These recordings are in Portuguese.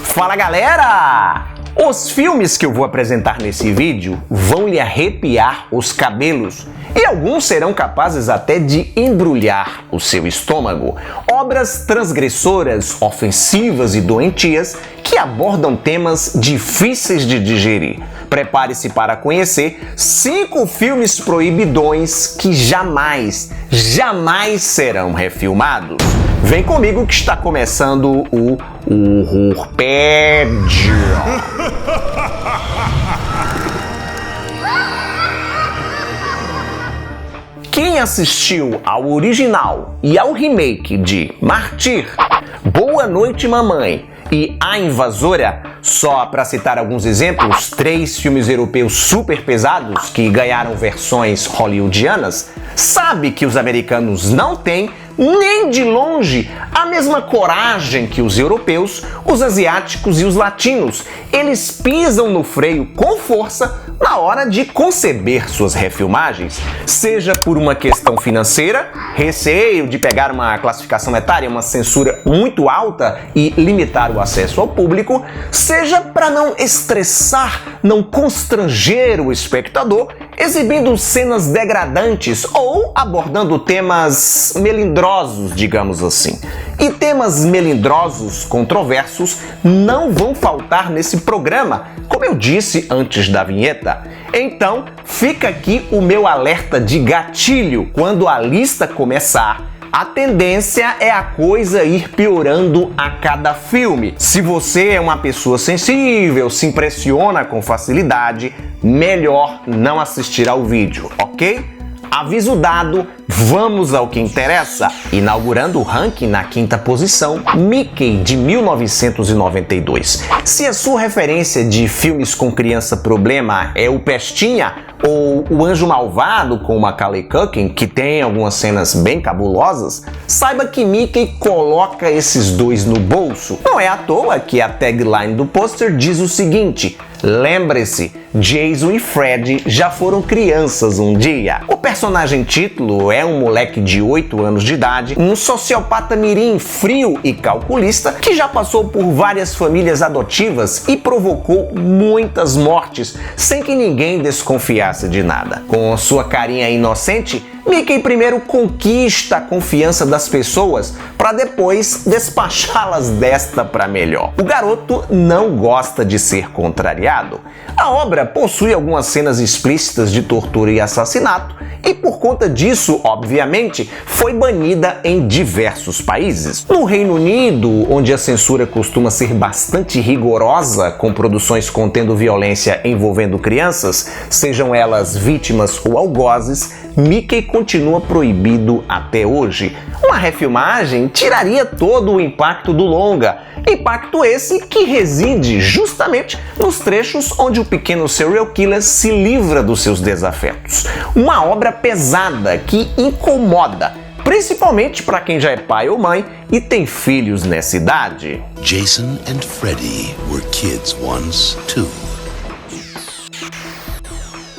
Fala, galera! Os filmes que eu vou apresentar nesse vídeo vão lhe arrepiar os cabelos e alguns serão capazes até de embrulhar o seu estômago. Obras transgressoras, ofensivas e doentias que abordam temas difíceis de digerir. Prepare-se para conhecer 5 filmes proibidões que jamais serão refilmados. Vem comigo que está começando o Horrorpédia. Quem assistiu ao original e ao remake de Martyr, Boa Noite Mamãe e A Invasora, só para citar alguns exemplos, 3 filmes europeus super pesados que ganharam versões hollywoodianas, sabe que os americanos não têm nem de longe a mesma coragem que os europeus, os asiáticos e os latinos. Eles pisam no freio com força na hora de conceber suas refilmagens, seja por uma questão financeira, receio de pegar uma classificação etária, uma censura muito alta e limitar o acesso ao público, seja para não estressar, não constranger o espectador, exibindo cenas degradantes ou abordando temas melindrosos, digamos assim. E temas melindrosos, controversos, não vão faltar nesse programa, como eu disse antes da vinheta. Então, fica aqui o meu alerta de gatilho. Quando a lista começar, a tendência é a coisa ir piorando a cada filme. Se você é uma pessoa sensível, se impressiona com facilidade, melhor não assistir ao vídeo, ok? Aviso dado, vamos ao que interessa. Inaugurando o ranking na 5ª posição, Mickey, de 1992. Se a sua referência de filmes com criança problema é o Pestinha ou o Anjo Malvado com Macaulay Culkin, que tem algumas cenas bem cabulosas, saiba que Mickey coloca esses dois no bolso. Não é à toa que a tagline do pôster diz o seguinte: lembre-se, Jason e Freddy já foram crianças um dia. O personagem título é um moleque de 8 anos de idade, um sociopata mirim frio e calculista que já passou por várias famílias adotivas e provocou muitas mortes sem que ninguém desconfiasse de nada. Com sua carinha inocente, Mickey primeiro conquista a confiança das pessoas para depois despachá-las desta para melhor. O garoto não gosta de ser contrariado. A obra possui algumas cenas explícitas de tortura e assassinato e por conta disso, obviamente, foi banida em diversos países. No Reino Unido, onde a censura costuma ser bastante rigorosa com produções contendo violência envolvendo crianças, sejam elas vítimas ou algozes, Mickey continua proibido até hoje. Uma refilmagem tiraria todo o impacto do longa, impacto esse que reside justamente nos trechos onde o pequeno serial killer se livra dos seus desafetos. Uma obra pesada que incomoda, principalmente para quem já é pai ou mãe e tem filhos nessa idade. Jason and Freddy were kids once too.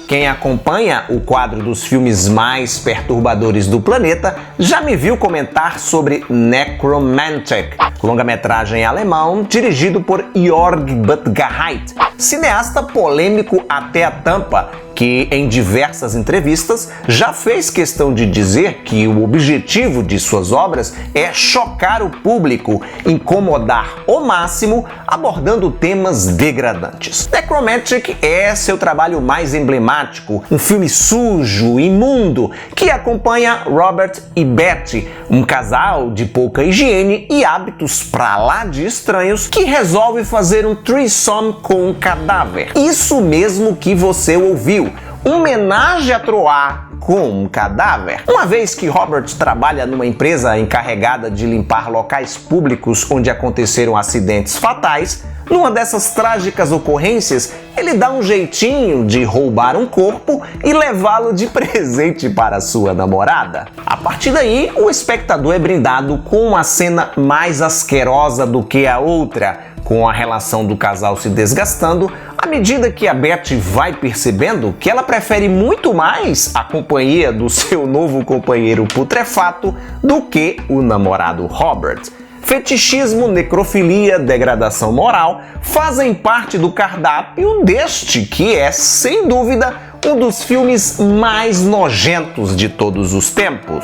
Quem acompanha o quadro dos filmes mais perturbadores do planeta já me viu comentar sobre Necromantic, longa-metragem alemão dirigido por Jörg Buttgereit, cineasta polêmico até a tampa, que em diversas entrevistas já fez questão de dizer que o objetivo de suas obras é chocar o público, incomodar ao máximo, abordando temas degradantes. Necromantic é seu trabalho mais emblemático, um filme sujo, imundo, que acompanha Robert e Betty, um casal de pouca higiene e hábitos pra lá de estranhos que resolve fazer um threesome com um cadáver. Isso mesmo que você ouviu. Homenagem a Troar com um cadáver. Uma vez que Robert trabalha numa empresa encarregada de limpar locais públicos onde aconteceram acidentes fatais, numa dessas trágicas ocorrências, ele dá um jeitinho de roubar um corpo e levá-lo de presente para sua namorada. A partir daí, o espectador é brindado com uma cena mais asquerosa do que a outra, com a relação do casal se desgastando, a À medida que a Betty vai percebendo que ela prefere muito mais a companhia do seu novo companheiro putrefato do que o namorado Robert. Fetichismo, necrofilia, degradação moral fazem parte do cardápio deste que é, sem dúvida, um dos filmes mais nojentos de todos os tempos.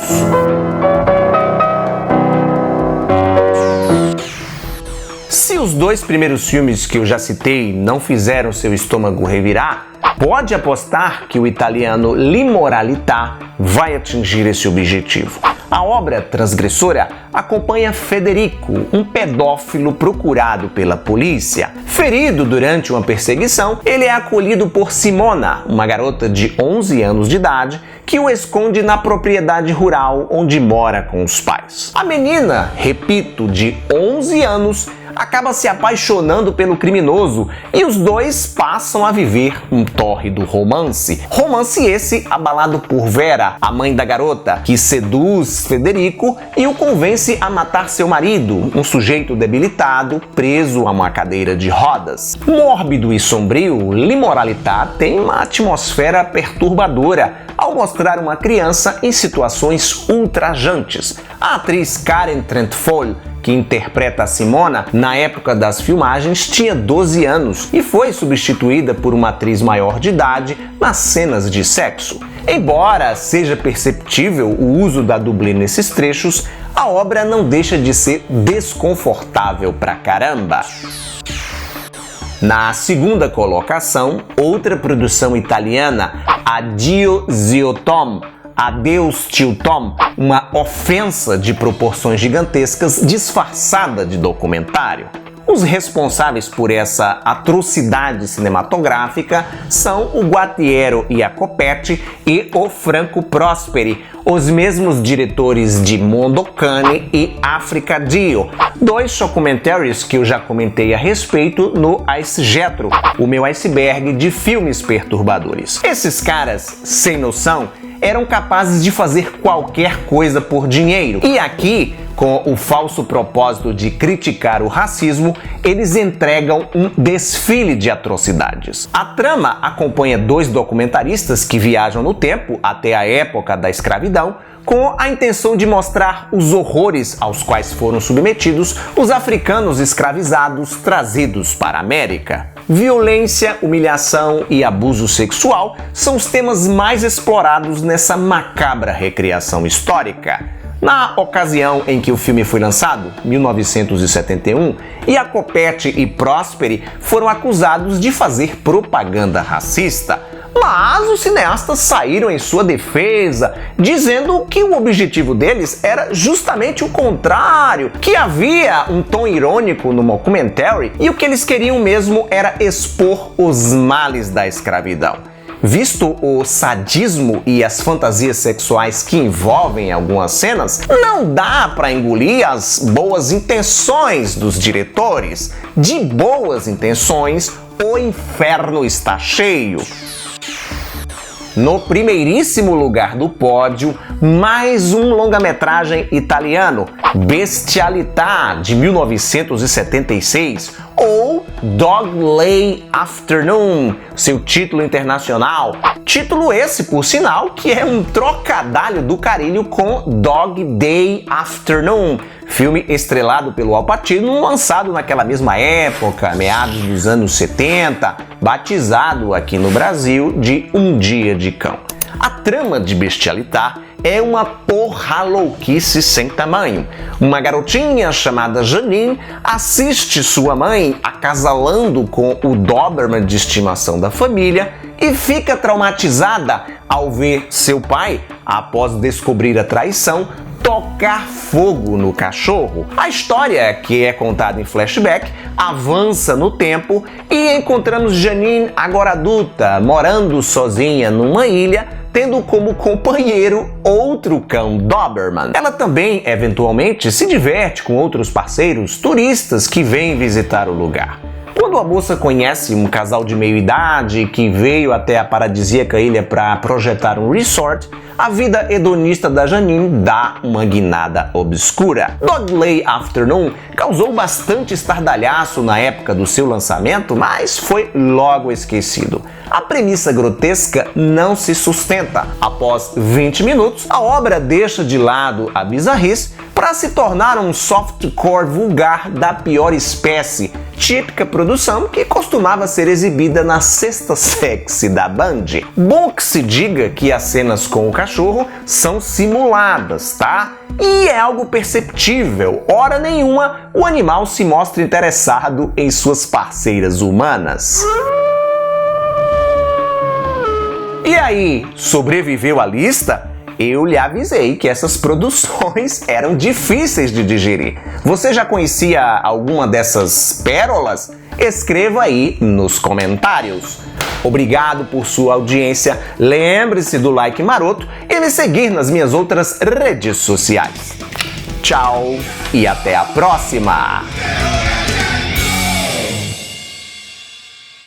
Se os dois primeiros filmes que eu já citei não fizeram seu estômago revirar, pode apostar que o italiano L'Immoralità vai atingir esse objetivo. A obra transgressora acompanha Federico, um pedófilo procurado pela polícia. Ferido durante uma perseguição, ele é acolhido por Simona, uma garota de 11 anos de idade, que o esconde na propriedade rural onde mora com os pais. A menina, repito, de 11 anos, acaba se apaixonando pelo criminoso e os dois passam a viver um tórrido romance. Romance esse abalado por Vera, a mãe da garota, que seduz Federico e o convence a matar seu marido, um sujeito debilitado, preso a uma cadeira de rodas. Mórbido e sombrio, L'Immoralità tem uma atmosfera perturbadora ao mostrar uma criança em situações ultrajantes. A atriz Karen Trentfall, que interpreta a Simona, na época das filmagens tinha 12 anos e foi substituída por uma atriz maior de idade nas cenas de sexo. Embora seja perceptível o uso da dublê nesses trechos, a obra não deixa de ser desconfortável pra caramba. Na segunda colocação, outra produção italiana, Addio Zio Tom, Adeus Tio Tom, uma ofensa de proporções gigantescas disfarçada de documentário. Os responsáveis por essa atrocidade cinematográfica são o Guattiero Jacopetti e o Franco Prosperi, os mesmos diretores de Mondocane e Africa Dio, dois documentaries que eu já comentei a respeito no Ice Jetro, o meu iceberg de filmes perturbadores. Esses caras, sem noção, eram capazes de fazer qualquer coisa por dinheiro. E aqui, com o falso propósito de criticar o racismo, eles entregam um desfile de atrocidades. A trama acompanha dois documentaristas que viajam no tempo até a época da escravidão, com a intenção de mostrar os horrores aos quais foram submetidos os africanos escravizados trazidos para a América. Violência, humilhação e abuso sexual são os temas mais explorados nessa macabra recriação histórica. Na ocasião em que o filme foi lançado, 1971, Jacopetti e Prosperi foram acusados de fazer propaganda racista. Mas os cineastas saíram em sua defesa, dizendo que o objetivo deles era justamente o contrário, que havia um tom irônico no documentary e o que eles queriam mesmo era expor os males da escravidão. Visto o sadismo e as fantasias sexuais que envolvem algumas cenas, não dá para engolir as boas intenções dos diretores. De boas intenções, o inferno está cheio. No primeiríssimo lugar do pódio, mais um longa-metragem italiano, Bestialità, de 1976, ou Dog Day Afternoon, seu título internacional. Título esse, por sinal, que é um trocadalho do carilho com Dog Day Afternoon, filme estrelado pelo Al Pacino, lançado naquela mesma época, meados dos anos 70, batizado aqui no Brasil de Um Dia de Cão. A trama de Bestialità é uma porra louquice sem tamanho. Uma garotinha chamada Janine assiste sua mãe acasalando com o Doberman de estimação da família e fica traumatizada ao ver seu pai, após descobrir a traição, tocar fogo no cachorro. A história, que é contada em flashback, avança no tempo e encontramos Janine, agora adulta, morando sozinha numa ilha, tendo como companheiro outro cão Doberman. Ela também, eventualmente, se diverte com outros parceiros turistas que vêm visitar o lugar. Quando a moça conhece um casal de meia-idade que veio até a paradisíaca ilha para projetar um resort, a vida hedonista da Janine dá uma guinada obscura. Dog Afternoon causou bastante estardalhaço na época do seu lançamento, mas foi logo esquecido. A premissa grotesca não se sustenta. Após 20 minutos, a obra deixa de lado a bizarrice para se tornar um softcore vulgar da pior espécie, típica produção que costumava ser exibida na sexta sexy da Band. Bom que se diga que as cenas com o cachorro são simuladas, tá? E é algo perceptível, hora nenhuma o animal se mostra interessado em suas parceiras humanas. E aí, sobreviveu à lista? Eu lhe avisei que essas produções eram difíceis de digerir. Você já conhecia alguma dessas pérolas? Escreva aí nos comentários. Obrigado por sua audiência. Lembre-se do like maroto e me seguir nas minhas outras redes sociais. Tchau e até a próxima!